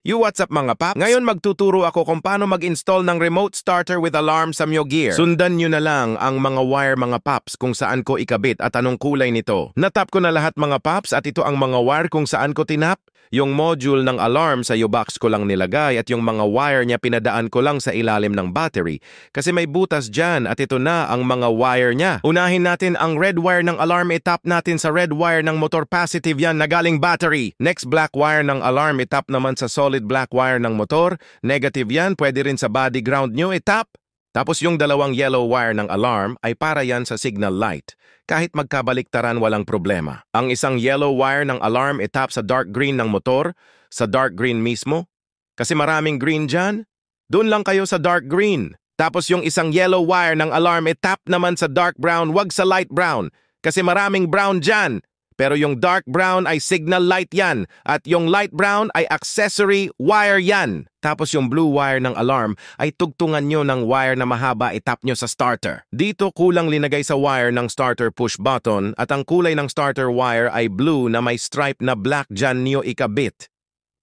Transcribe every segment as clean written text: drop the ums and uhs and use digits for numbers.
You what's up mga pap? Ngayon magtuturo ako kung paano mag-install ng remote starter with alarm sa Myo Gear. Sundan nyo na lang ang mga wire mga paps kung saan ko ikabit at anong kulay nito. Natap ko na lahat mga paps at ito ang mga wire kung saan ko tinap. Yung module ng alarm sa U-box ko lang nilagay at yung mga wire niya pinadaan ko lang sa ilalim ng battery. Kasi may butas dyan at ito na ang mga wire niya. Unahin natin ang red wire ng alarm, itap natin sa red wire ng motor, positive yan na galing battery. Next black wire ng alarm, itap naman sa solid black wire ng motor, negative yan, pwede rin sa body ground nyo, itap. Tapos yung dalawang yellow wire ng alarm ay para yan sa signal light. Kahit magkabaliktaran walang problema. Ang isang yellow wire ng alarm itap sa dark green ng motor, sa dark green mismo. Kasi maraming green dyan, doon lang kayo sa dark green. Tapos yung isang yellow wire ng alarm itap naman sa dark brown, wag sa light brown. Kasi maraming brown dyan. Pero yung dark brown ay signal light yan at yung light brown ay accessory wire yan. Tapos yung blue wire ng alarm ay tugtungan nyo ng wire na mahaba, itap nyo sa starter. Dito kulang linagay sa wire ng starter push button at ang kulay ng starter wire ay blue na may stripe na black dyan nyo ikabit.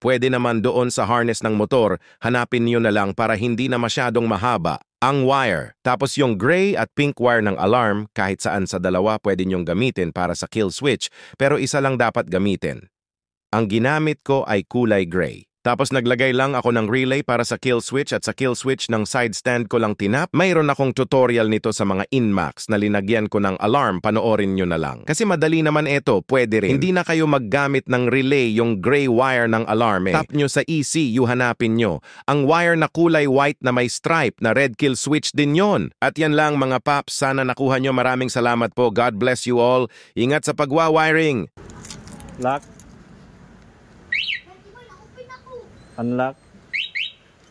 Pwede naman doon sa harness ng motor, hanapin nyo na lang para hindi na masyadong mahaba ang wire. Tapos yung gray at pink wire ng alarm, kahit saan sa dalawa pwede nyong gamitin para sa kill switch, pero isa lang dapat gamitin. Ang ginamit ko ay kulay gray. Tapos naglagay lang ako ng relay para sa kill switch at sa kill switch ng side stand ko lang tinap. Mayroon akong tutorial nito sa mga Inmax na linagyan ko ng alarm, panoorin nyo na lang. Kasi madali naman ito, pwede rin. Hindi na kayo maggamit ng relay yung gray wire ng alarm eh. Tap nyo sa ECU, hanapin nyo. Ang wire na kulay white na may stripe na red kill switch din yon. At yan lang mga paps, sana nakuha nyo. Maraming salamat po. God bless you all. Ingat sa pagwa-wiring. Lock. Unlock.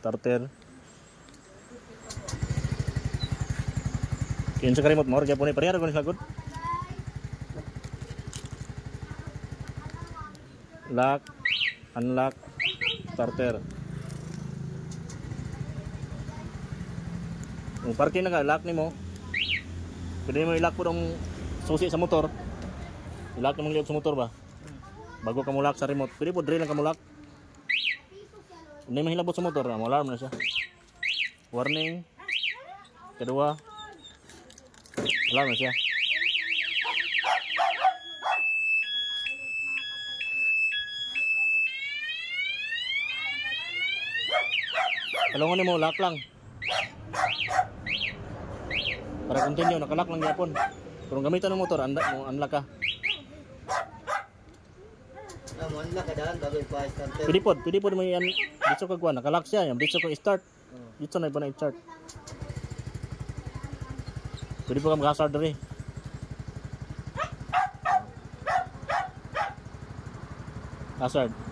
Starter. Kinsa ka remote mo, kaya po ni parehara ko ni sagod. Lock. Unlock. Starter. Kung parking na ka, lock ni mo. Pwede mo i-lock po ng susi sa motor. I-lock mo liog sa motor ba? Bago ka mo lock sa remote. Pwede po drill lang ka mo lock. Hindi mahilabot sa motor na, alarm na siya. Warning. Kedua. Alarm na siya. Talungan mo, lock lang. Para continue, nakalock lang yapon. Kung gamitan ng motor, unlock ka. Pwede po mo yan dito ka kuha, nakalock siya, yung dito ko i-start. Dito na iba na i-start. Pwede po ka mag-hazard rin. Hazard.